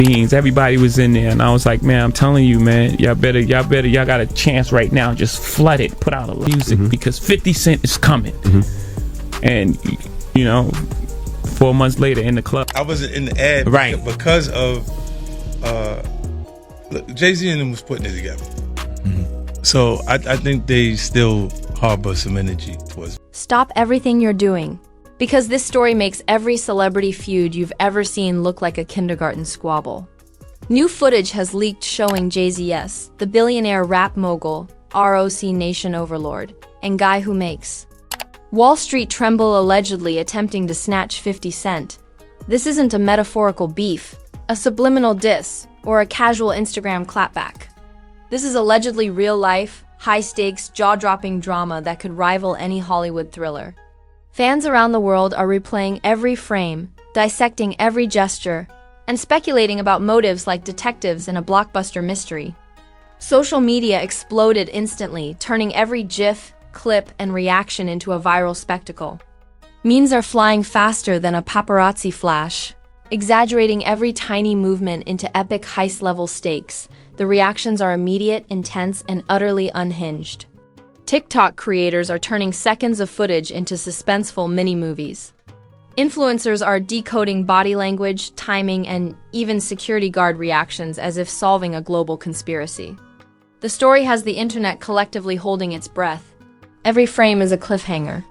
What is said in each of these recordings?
beings. Everybody was in there, and I was like, man, I'm telling you, man, y'all got a chance right now. Just flood it, put out a music because 50 Cent is coming. And you know, 4 months later in the club, I wasn't in the ad, right? Because of Jay-Z and them was putting it together. So I think they still harbor some energy towards. Stop everything you're doing, because this story makes every celebrity feud you've ever seen look like a kindergarten squabble. New footage has leaked showing Jay-Z, the billionaire rap mogul, ROC Nation overlord, and guy who makes Wall Street tremble allegedly attempting to snatch 50 Cent. This isn't a metaphorical beef, a subliminal diss, or a casual Instagram clapback. This is allegedly real-life, high-stakes, jaw-dropping drama that could rival any Hollywood thriller. Fans around the world are replaying every frame, dissecting every gesture, and speculating about motives like detectives in a blockbuster mystery. Social media exploded instantly, turning every GIF, clip, and reaction into a viral spectacle. Memes are flying faster than a paparazzi flash, exaggerating every tiny movement into epic heist-level stakes. The reactions are immediate, intense, and utterly unhinged. TikTok creators are turning seconds of footage into suspenseful mini-movies. Influencers are decoding body language, timing, and even security guard reactions as if solving a global conspiracy. The story has the internet collectively holding its breath. Every frame is a cliffhanger.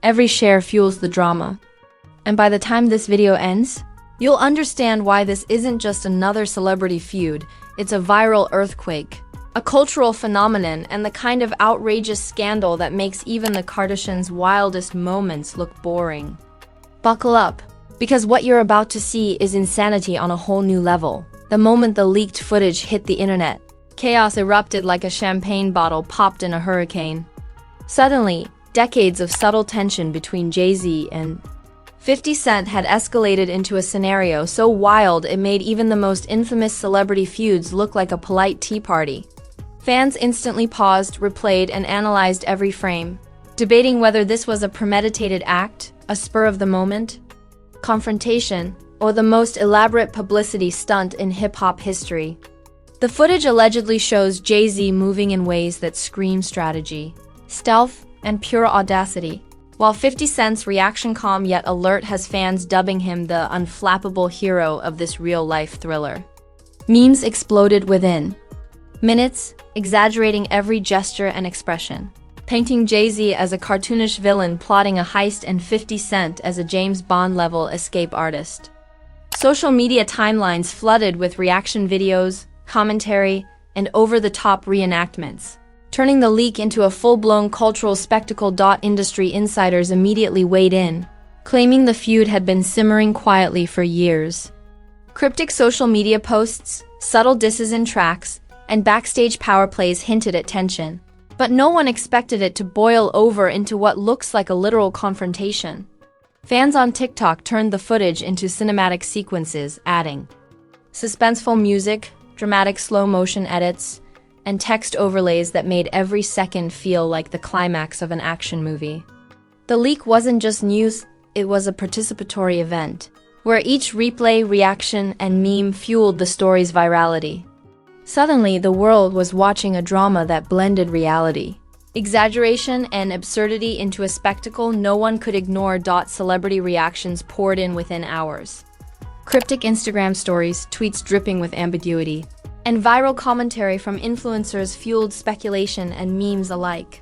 Every share fuels the drama. And by the time this video ends, you'll understand why this isn't just another celebrity feud, it's a viral earthquake, a cultural phenomenon, and the kind of outrageous scandal that makes even the Kardashians' wildest moments look boring. Buckle up, because what you're about to see is insanity on a whole new level. The moment the leaked footage hit the internet, chaos erupted like a champagne bottle popped in a hurricane. Suddenly, decades of subtle tension between Jay-Z and 50 Cent had escalated into a scenario so wild it made even the most infamous celebrity feuds look like a polite tea party. Fans instantly paused, replayed, and analyzed every frame, debating whether this was a premeditated act, a spur-of-the-moment confrontation, or the most elaborate publicity stunt in hip-hop history. The footage allegedly shows Jay-Z moving in ways that scream strategy, stealth, and pure audacity, while 50 Cent's reaction calm yet alert has fans dubbing him the unflappable hero of this real-life thriller. Memes exploded within minutes, exaggerating every gesture and expression, painting Jay-Z as a cartoonish villain plotting a heist and 50 Cent as a James Bond-level escape artist. Social media timelines flooded with reaction videos, commentary, and over-the-top reenactments, turning the leak into a full-blown cultural spectacle. Industry insiders immediately weighed in, claiming the feud had been simmering quietly for years. Cryptic social media posts, subtle disses in tracks, and backstage power plays hinted at tension, but no one expected it to boil over into what looks like a literal confrontation. Fans on TikTok turned the footage into cinematic sequences, adding suspenseful music, dramatic slow-motion edits, and text overlays that made every second feel like the climax of an action movie. The leak wasn't just news, it was a participatory event, where each replay, reaction, and meme fueled the story's virality. Suddenly, the world was watching a drama that blended reality, exaggeration, and absurdity into a spectacle no one could ignore. Celebrity reactions poured in within hours. Cryptic Instagram stories, tweets dripping with ambiguity, and viral commentary from influencers fueled speculation and memes alike.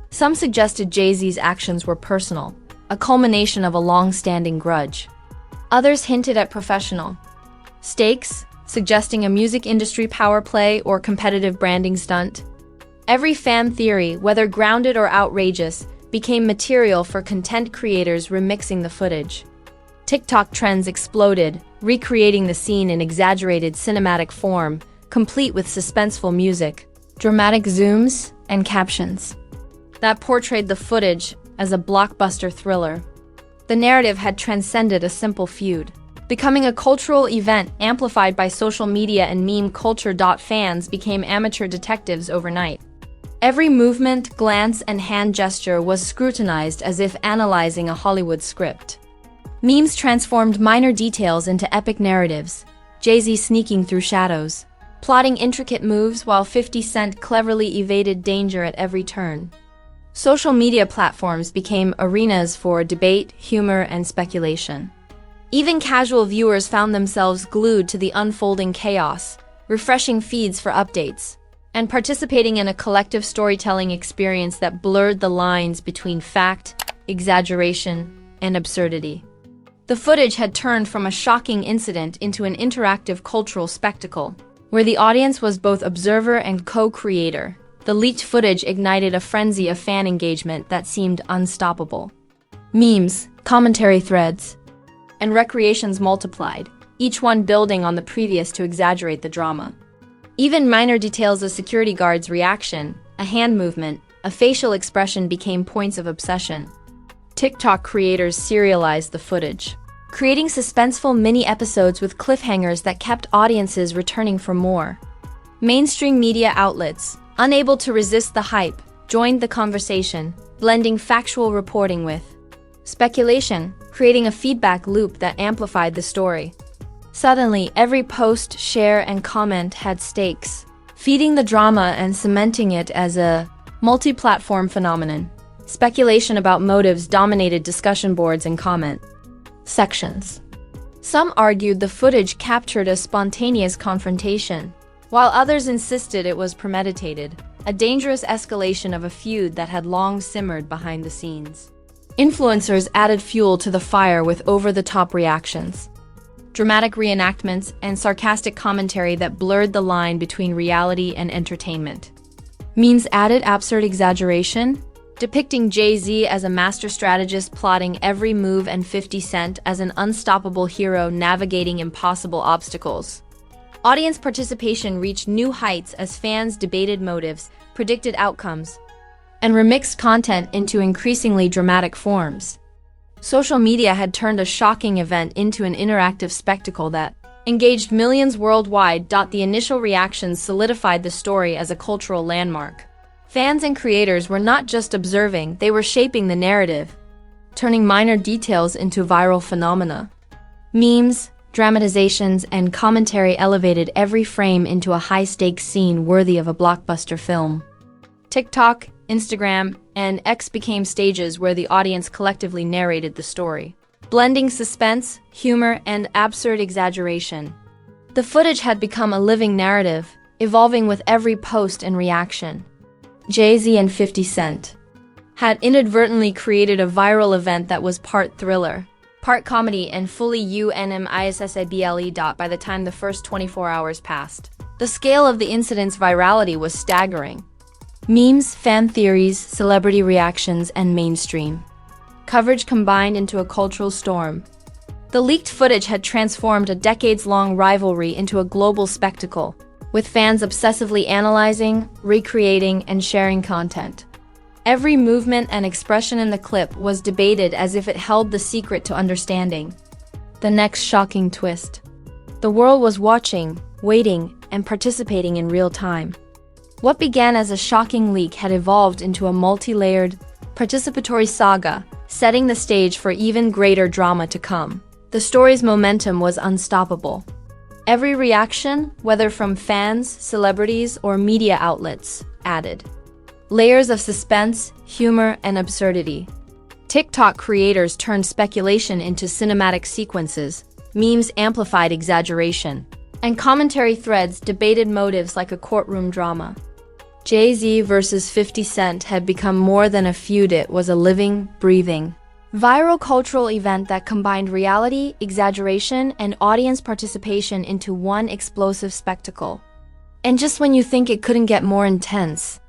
Some suggested Jay-Z's actions were personal, a culmination of a long-standing grudge. Others hinted at professional stakes, suggesting a music industry power play or competitive branding stunt. Every fan theory, whether grounded or outrageous, became material for content creators remixing the footage. TikTok trends exploded, recreating the scene in exaggerated cinematic form, complete with suspenseful music, dramatic zooms, and captions that portrayed the footage as a blockbuster thriller. The narrative had transcended a simple feud, becoming a cultural event amplified by social media and meme culture. Fans became amateur detectives overnight. Every movement, glance, and hand gesture was scrutinized as if analyzing a Hollywood script. Memes transformed minor details into epic narratives, Jay-Z sneaking through shadows, plotting intricate moves while 50 Cent cleverly evaded danger at every turn. Social media platforms became arenas for debate, humor, and speculation. Even casual viewers found themselves glued to the unfolding chaos, refreshing feeds for updates, and participating in a collective storytelling experience that blurred the lines between fact, exaggeration, and absurdity. The footage had turned from a shocking incident into an interactive cultural spectacle, where the audience was both observer and co-creator. The leaked footage ignited a frenzy of fan engagement that seemed unstoppable. Memes, commentary threads, and recreations multiplied, each one building on the previous to exaggerate the drama. Even minor details of security guards' reaction, a hand movement, a facial expression became points of obsession. TikTok creators serialized the footage, creating suspenseful mini-episodes with cliffhangers that kept audiences returning for more. Mainstream media outlets, unable to resist the hype, joined the conversation, blending factual reporting with speculation, creating a feedback loop that amplified the story. Suddenly, every post, share, and comment had stakes, feeding the drama and cementing it as a multi-platform phenomenon. Speculation about motives dominated discussion boards and comment sections. Some argued the footage captured a spontaneous confrontation, while others insisted it was premeditated, a dangerous escalation of a feud that had long simmered behind the scenes. Influencers added fuel to the fire with over-the-top reactions, dramatic reenactments, and sarcastic commentary that blurred the line between reality and entertainment. Memes added absurd exaggeration, depicting Jay-Z as a master strategist plotting every move and 50 Cent as an unstoppable hero navigating impossible obstacles. Audience participation reached new heights as fans debated motives, predicted outcomes, and remixed content into increasingly dramatic forms. Social media had turned a shocking event into an interactive spectacle that engaged millions worldwide. The initial reactions solidified the story as a cultural landmark. Fans and creators were not just observing, they were shaping the narrative, turning minor details into viral phenomena. Memes, dramatizations, and commentary elevated every frame into a high-stakes scene worthy of a blockbuster film. TikTok, Instagram, and X became stages where the audience collectively narrated the story, blending suspense, humor, and absurd exaggeration. The footage had become a living narrative, evolving with every post and reaction. Jay-Z and 50 Cent had inadvertently created a viral event that was part thriller, part comedy, and fully unmissable. By the time the first 24 hours passed, the scale of the incident's virality was staggering. Memes, fan theories, celebrity reactions, and mainstream coverage combined into a cultural storm. The leaked footage had transformed a decades-long rivalry into a global spectacle, with fans obsessively analyzing, recreating, and sharing content. Every movement and expression in the clip was debated as if it held the secret to understanding the next shocking twist. The world was watching, waiting, and participating in real time. What began as a shocking leak had evolved into a multi-layered, participatory saga, setting the stage for even greater drama to come. The story's momentum was unstoppable. Every reaction, whether from fans, celebrities, or media outlets, added layers of suspense, humor, and absurdity. TikTok creators turned speculation into cinematic sequences, memes amplified exaggeration, and commentary threads debated motives like a courtroom drama. Jay-Z versus 50 Cent had become more than a feud, it was a living, breathing, viral cultural event that combined reality, exaggeration, and audience participation into one explosive spectacle. And just when you think it couldn't get more intense,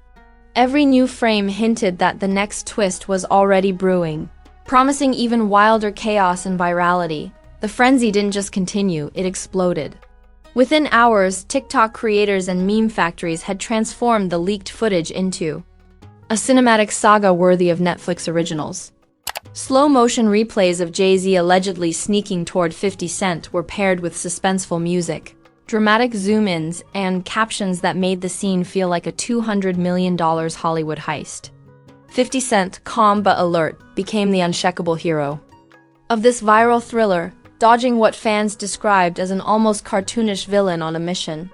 every new frame hinted that the next twist was already brewing, promising even wilder chaos and virality. The frenzy didn't just continue, it exploded. Within hours, TikTok creators and meme factories had transformed the leaked footage into a cinematic saga worthy of Netflix originals. Slow-motion replays of Jay-Z allegedly sneaking toward 50 Cent were paired with suspenseful music, dramatic zoom-ins, and captions that made the scene feel like a $200 million Hollywood heist. 50 Cent, calm but alert, became the unshakable hero of this viral thriller, dodging what fans described as an almost cartoonish villain on a mission.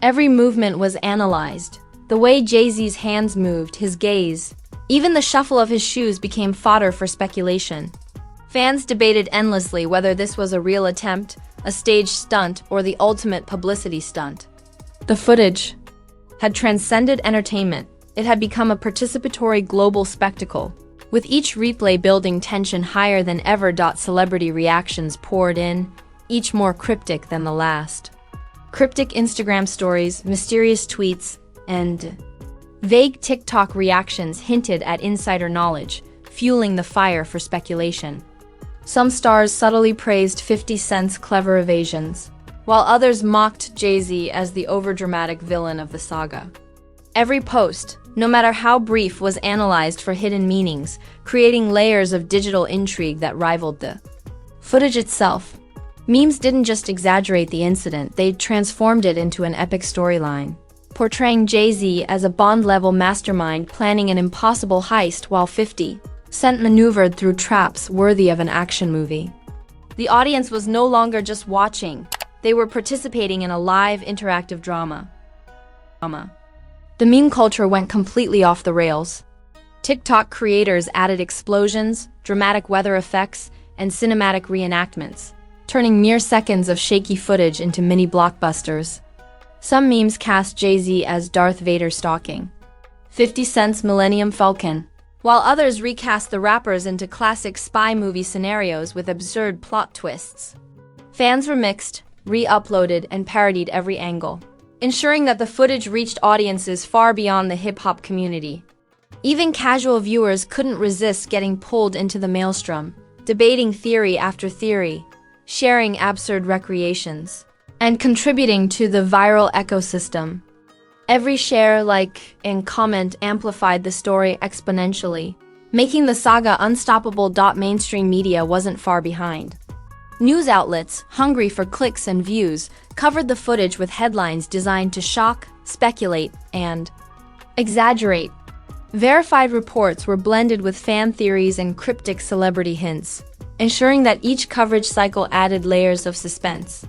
Every movement was analyzed. The way Jay-Z's hands moved, his gaze, even the shuffle of his shoes became fodder for speculation. Fans debated endlessly whether this was a real attempt, a staged stunt, or the ultimate publicity stunt. The footage had transcended entertainment. It had become a participatory global spectacle, with each replay building tension higher than ever. Celebrity reactions poured in, each more cryptic than the last. Cryptic Instagram stories, mysterious tweets, and vague TikTok reactions hinted at insider knowledge, fueling the fire for speculation. Some stars subtly praised 50 Cent's clever evasions, while others mocked Jay-Z as the overdramatic villain of the saga. Every post, no matter how brief, was analyzed for hidden meanings, creating layers of digital intrigue that rivaled the footage itself. Memes didn't just exaggerate the incident, they transformed it into an epic storyline, portraying Jay-Z as a Bond-level mastermind planning an impossible heist while 50 Cent maneuvered through traps worthy of an action movie. The audience was no longer just watching, they were participating in a live, interactive drama. The meme culture went completely off the rails. TikTok creators added explosions, dramatic weather effects, and cinematic reenactments, turning mere seconds of shaky footage into mini blockbusters. Some memes cast Jay-Z as Darth Vader stalking 50 Cent's Millennium Falcon, while others recast the rappers into classic spy movie scenarios with absurd plot twists. Fans were mixed, re-uploaded, and parodied every angle, ensuring that the footage reached audiences far beyond the hip-hop community. Even casual viewers couldn't resist getting pulled into the maelstrom, debating theory after theory, sharing absurd recreations, and contributing to the viral ecosystem. Every share, like, and comment amplified the story exponentially, making the saga unstoppable. Mainstream media wasn't far behind. News outlets, hungry for clicks and views, covered the footage with headlines designed to shock, speculate, and exaggerate. Verified reports were blended with fan theories and cryptic celebrity hints, ensuring that each coverage cycle added layers of suspense.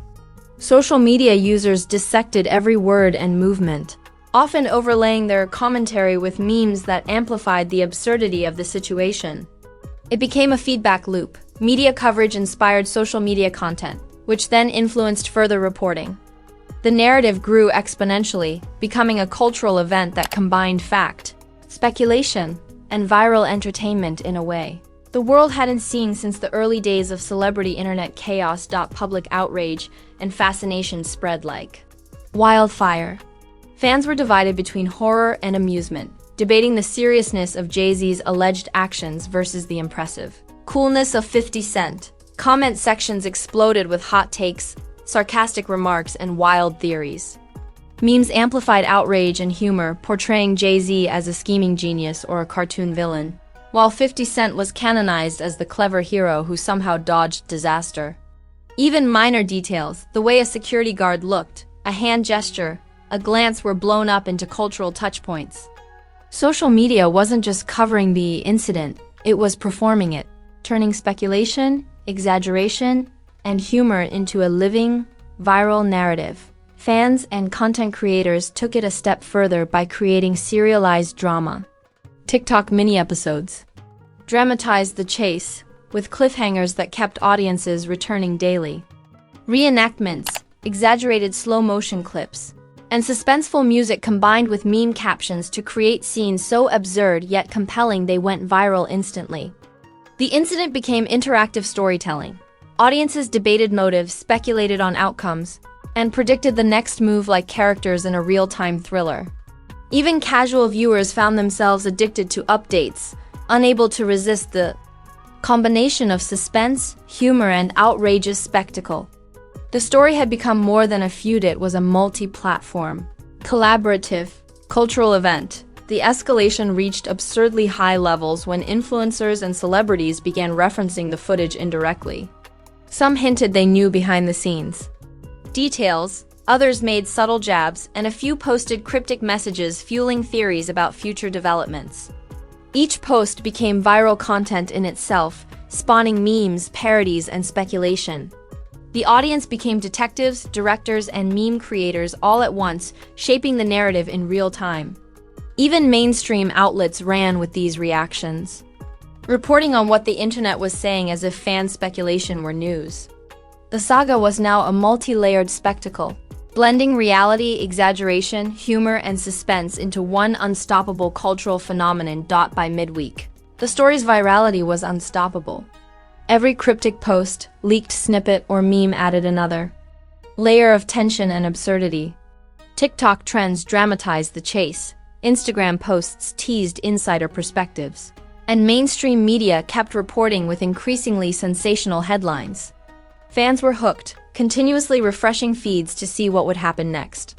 Social media users dissected every word and movement, often overlaying their commentary with memes that amplified the absurdity of the situation. It became a feedback loop. Media coverage inspired social media content, which then influenced further reporting. The narrative grew exponentially, becoming a cultural event that combined fact, speculation, and viral entertainment in a way the world hadn't seen since the early days of celebrity internet chaos. Public outrage and fascination spread like wildfire. Fans were divided between horror and amusement, debating the seriousness of Jay-Z's alleged actions versus the impressive coolness of 50 Cent. Comment sections exploded with hot takes, sarcastic remarks, and wild theories. Memes amplified outrage and humor, portraying Jay-Z as a scheming genius or a cartoon villain, while 50 Cent was canonized as the clever hero who somehow dodged disaster. Even minor details, the way a security guard looked, a hand gesture, a glance, were blown up into cultural touchpoints. Social media wasn't just covering the incident, it was performing it, turning speculation, exaggeration, and humor into a living, viral narrative. Fans and content creators took it a step further by creating serialized drama. TikTok mini-episodes dramatized the chase, with cliffhangers that kept audiences returning daily. Reenactments, exaggerated slow-motion clips, and suspenseful music combined with meme captions to create scenes so absurd yet compelling they went viral instantly. The incident became interactive storytelling. Audiences debated motives, speculated on outcomes, and predicted the next move like characters in a real-time thriller. Even casual viewers found themselves addicted to updates, unable to resist the combination of suspense, humor, and outrageous spectacle. The story had become more than a feud, it was a multi-platform, collaborative, cultural event. The escalation reached absurdly high levels when influencers and celebrities began referencing the footage indirectly. Some hinted they knew behind the scenes details, others made subtle jabs, and a few posted cryptic messages fueling theories about future developments. Each post became viral content in itself, spawning memes, parodies, and speculation. The audience became detectives, directors, and meme creators all at once, shaping the narrative in real time. Even mainstream outlets ran with these reactions, reporting on what the internet was saying as if fan speculation were news. The saga was now a multi-layered spectacle, blending reality, exaggeration, humor, and suspense into one unstoppable cultural phenomenon. By midweek, the story's virality was unstoppable. Every cryptic post, leaked snippet, or meme added another layer of tension and absurdity. TikTok trends dramatized the chase, Instagram posts teased insider perspectives, and mainstream media kept reporting with increasingly sensational headlines. Fans were hooked, continuously refreshing feeds to see what would happen next.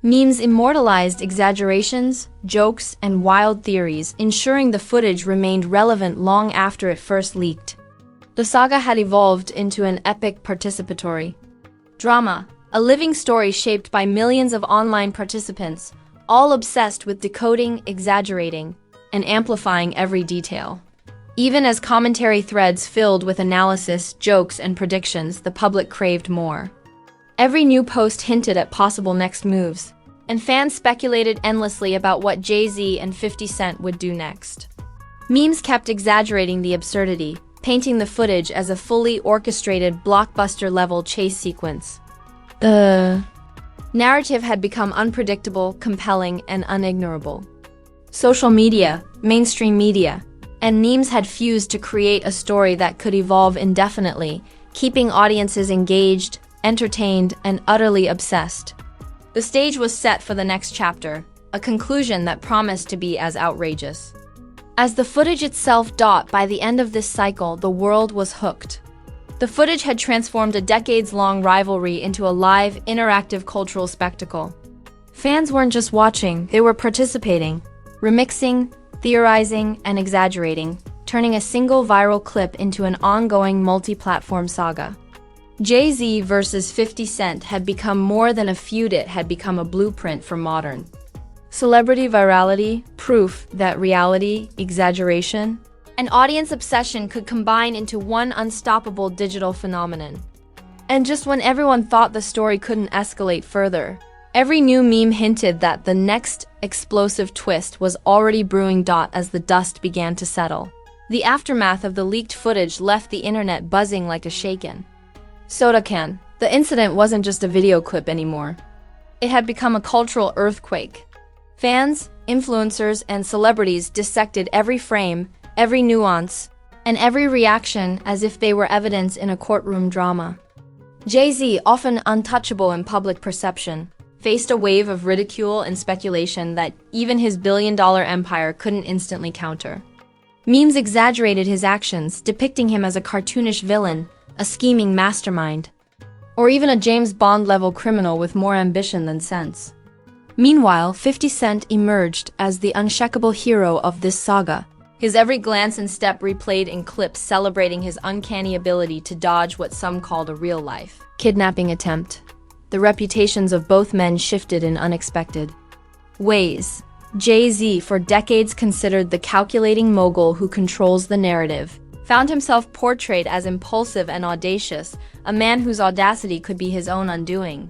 Memes immortalized exaggerations, jokes, and wild theories, ensuring the footage remained relevant long after it first leaked. The saga had evolved into an epic participatory drama, a living story shaped by millions of online participants, all obsessed with decoding, exaggerating, and amplifying every detail. Even as commentary threads filled with analysis, jokes, and predictions, the public craved more. Every new post hinted at possible next moves, and fans speculated endlessly about what Jay-Z and 50 Cent would do next. Memes kept exaggerating the absurdity, painting the footage as a fully orchestrated blockbuster-level chase sequence. The narrative had become unpredictable, compelling, and unignorable. Social media, mainstream media, and memes had fused to create a story that could evolve indefinitely, keeping audiences engaged, entertained, and utterly obsessed. The stage was set for the next chapter, a conclusion that promised to be as outrageous as the footage itself. By the end of this cycle, the world was hooked. The footage had transformed a decades-long rivalry into a live, interactive cultural spectacle. Fans weren't just watching, they were participating, remixing, theorizing, and exaggerating, turning a single viral clip into an ongoing multi-platform saga. Jay-Z versus 50 Cent had become more than a feud, it had become a blueprint for modern celebrity virality, proof that reality, exaggeration, and audience obsession could combine into one unstoppable digital phenomenon. And just when everyone thought the story couldn't escalate further, every new meme hinted that the next explosive twist was already brewing. As the dust began to settle, the aftermath of the leaked footage left the internet buzzing like a shaken soda can. The incident wasn't just a video clip anymore. It had become a cultural earthquake. Fans, influencers, and celebrities dissected every frame, every nuance, and every reaction as if they were evidence in a courtroom drama. Jay-Z, often untouchable in public perception, faced a wave of ridicule and speculation that even his billion-dollar empire couldn't instantly counter. Memes exaggerated his actions, depicting him as a cartoonish villain, a scheming mastermind, or even a James Bond-level criminal with more ambition than sense. Meanwhile, 50 Cent emerged as the unshakable hero of this saga, his every glance and step replayed in clips celebrating his uncanny ability to dodge what some called a real-life kidnapping attempt. The reputations of both men shifted in unexpected ways. Jay-Z, for decades considered the calculating mogul who controls the narrative, found himself portrayed as impulsive and audacious, a man whose audacity could be his own undoing.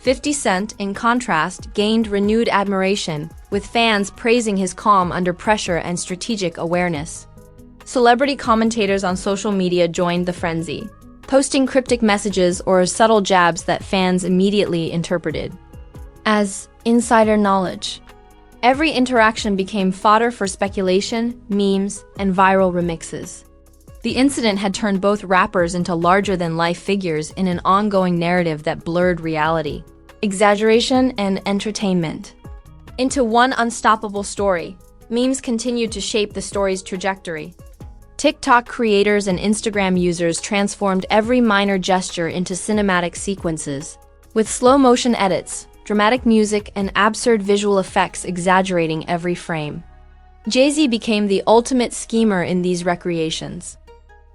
50 Cent, in contrast, gained renewed admiration, with fans praising his calm under pressure and strategic awareness. Celebrity commentators on social media joined the frenzy, posting cryptic messages or subtle jabs that fans immediately interpreted as insider knowledge. Every interaction became fodder for speculation, memes, and viral remixes. The incident had turned both rappers into larger-than-life figures in an ongoing narrative that blurred reality, exaggeration, and entertainment into one unstoppable story. Memes continued to shape the story's trajectory. TikTok creators and Instagram users transformed every minor gesture into cinematic sequences, with slow-motion edits, dramatic music, and absurd visual effects exaggerating every frame. Jay-Z became the ultimate schemer in these recreations,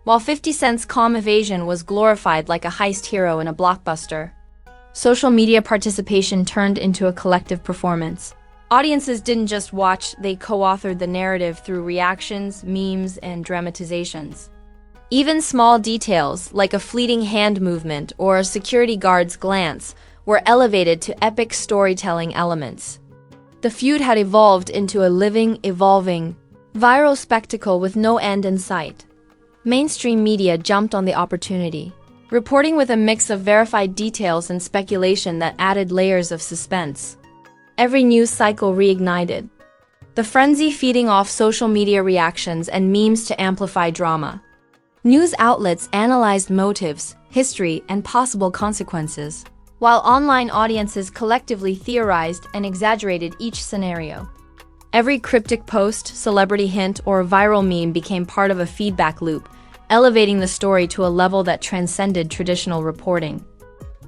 while 50 Cent's calm evasion was glorified like a heist hero in a blockbuster. Social media participation turned into a collective performance. Audiences didn't just watch, they co-authored the narrative through reactions, memes, and dramatizations. Even small details, like a fleeting hand movement or a security guard's glance, were elevated to epic storytelling elements. The feud had evolved into a living, evolving, viral spectacle with no end in sight. Mainstream media jumped on the opportunity, reporting with a mix of verified details and speculation that added layers of suspense. Every news cycle reignited the frenzy, feeding off social media reactions and memes to amplify drama. News outlets analyzed motives, history, and possible consequences, while online audiences collectively theorized and exaggerated each scenario. Every cryptic post, celebrity hint, or viral meme became part of a feedback loop, elevating the story to a level that transcended traditional reporting.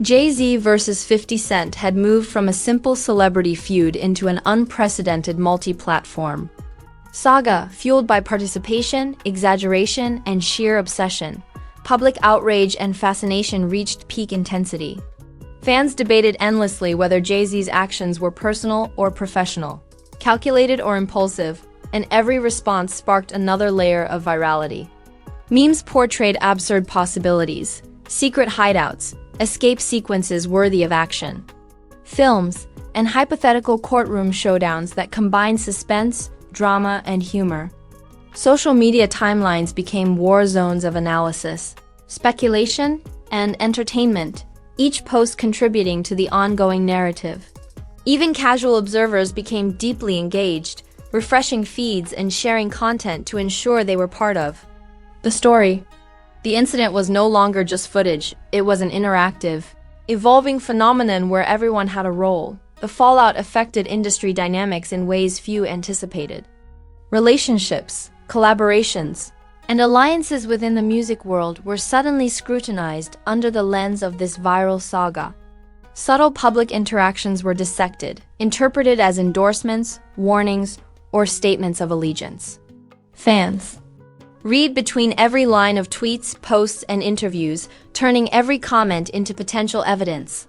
Jay-Z versus 50 Cent had moved from a simple celebrity feud into an unprecedented multi-platform saga fueled by participation, exaggeration, and sheer obsession. Public outrage and fascination reached peak intensity. Fans debated endlessly whether Jay-Z's actions were personal or professional, calculated or impulsive, and every response sparked another layer of virality. Memes portrayed absurd possibilities, secret hideouts, escape sequences worthy of action, films, and hypothetical courtroom showdowns that combined suspense, drama, and humor. Social media timelines became war zones of analysis, speculation, and entertainment, each post contributing to the ongoing narrative. Even casual observers became deeply engaged, refreshing feeds and sharing content to ensure they were part of the story. The incident was no longer just footage, it was an interactive, evolving phenomenon where everyone had a role. The fallout affected industry dynamics in ways few anticipated. Relationships, collaborations, and alliances within the music world were suddenly scrutinized under the lens of this viral saga. Subtle public interactions were dissected, interpreted as endorsements, warnings, or statements of allegiance. Fans read between every line of tweets, posts, and interviews, turning every comment into potential evidence.